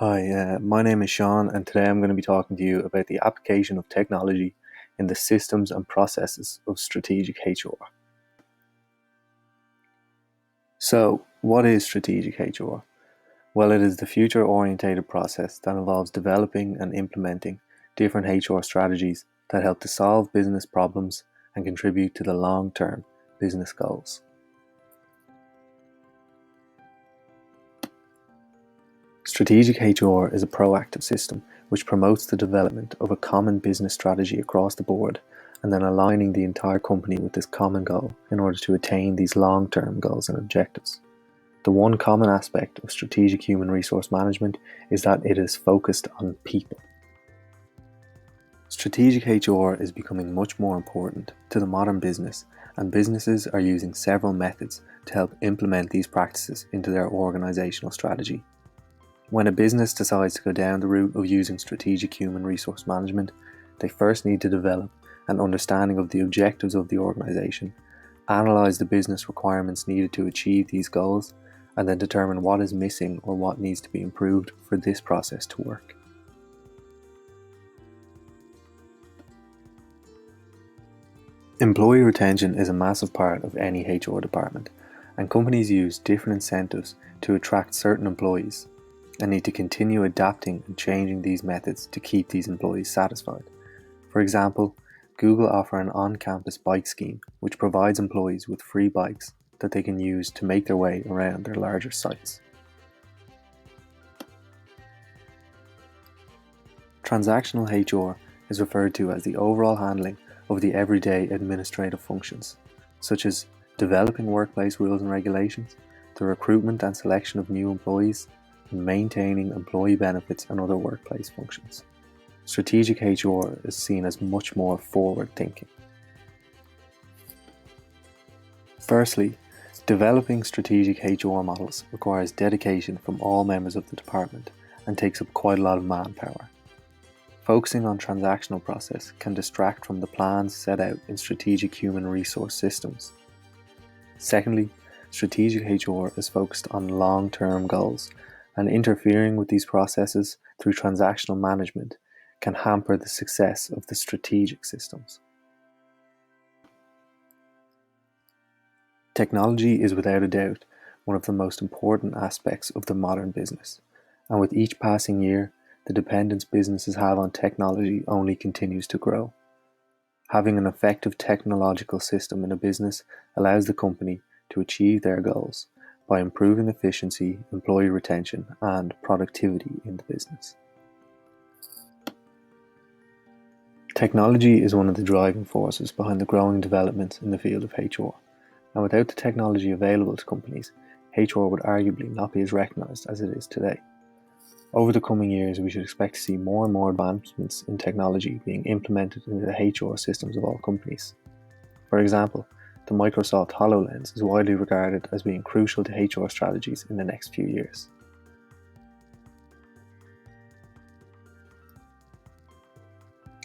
Hi, my name is Sean, and today I'm going to be talking to you about the application of technology in the systems and processes of strategic HR. So, what is strategic HR? Well, it is the future-orientated process that involves developing and implementing different HR strategies that help to solve business problems and contribute to the long-term business goals. Strategic HR is a proactive system which promotes the development of a common business strategy across the board and then aligning the entire company with this common goal in order to attain these long-term goals and objectives. The one common aspect of strategic human resource management is that it is focused on people. Strategic HR is becoming much more important to the modern business, and businesses are using several methods to help implement these practices into their organizational strategy. When a business decides to go down the route of using strategic human resource management, they first need to develop an understanding of the objectives of the organization, analyze the business requirements needed to achieve these goals, and then determine what is missing or what needs to be improved for this process to work. Employee retention is a massive part of any HR department, and companies use different incentives to attract certain employees and need to continue adapting and changing these methods to keep these employees satisfied. For example, Google offer an on-campus bike scheme which provides employees with free bikes that they can use to make their way around their larger sites. Transactional HR is referred to as the overall handling of the everyday administrative functions, such as developing workplace rules and regulations, the recruitment and selection of new employees, and maintaining employee benefits and other workplace functions. Strategic HR is seen as much more forward-thinking. Firstly, developing strategic HR models requires dedication from all members of the department and takes up quite a lot of manpower. Focusing on transactional process can distract from the plans set out in strategic human resource systems. Secondly, strategic HR is focused on long-term goals, and interfering with these processes through transactional management can hamper the success of the strategic systems. Technology is without a doubt one of the most important aspects of the modern business, and with each passing year, the dependence businesses have on technology only continues to grow. Having an effective technological system in a business allows the company to achieve their goals by improving efficiency, employee retention, and productivity in the business. Technology is one of the driving forces behind the growing developments in the field of HR, and without the technology available to companies, HR would arguably not be as recognised as it is today. Over the coming years, we should expect to see more and more advancements in technology being implemented into the HR systems of all companies. For example, the Microsoft HoloLens is widely regarded as being crucial to HR strategies in the next few years.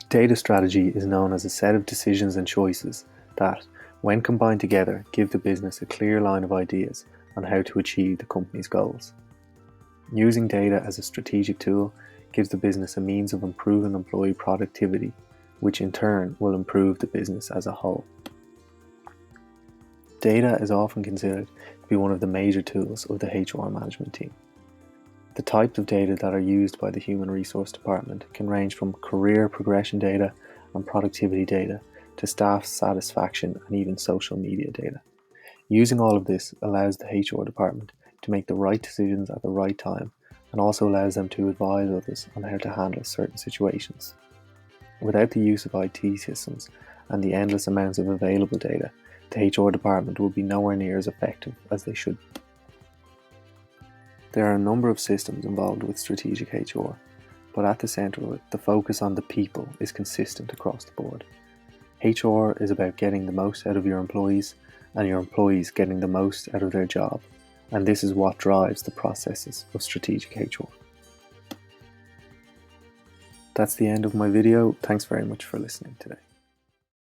Data strategy is known as a set of decisions and choices that, when combined together, give the business a clear line of ideas on how to achieve the company's goals. Using data as a strategic tool gives the business a means of improving employee productivity, which in turn will improve the business as a whole. Data is often considered to be one of the major tools of the HR management team. The types of data that are used by the Human Resource Department can range from career progression data and productivity data to staff satisfaction and even social media data. Using all of this allows the HR department to make the right decisions at the right time and also allows them to advise others on how to handle certain situations. Without the use of IT systems and the endless amounts of available data, the HR department will be nowhere near as effective as they should be. There are a number of systems involved with strategic HR, but at the centre of it, the focus on the people is consistent across the board. HR is about getting the most out of your employees and your employees getting the most out of their job, and this is what drives the processes of strategic HR. That's the end of my video. Thanks very much for listening today.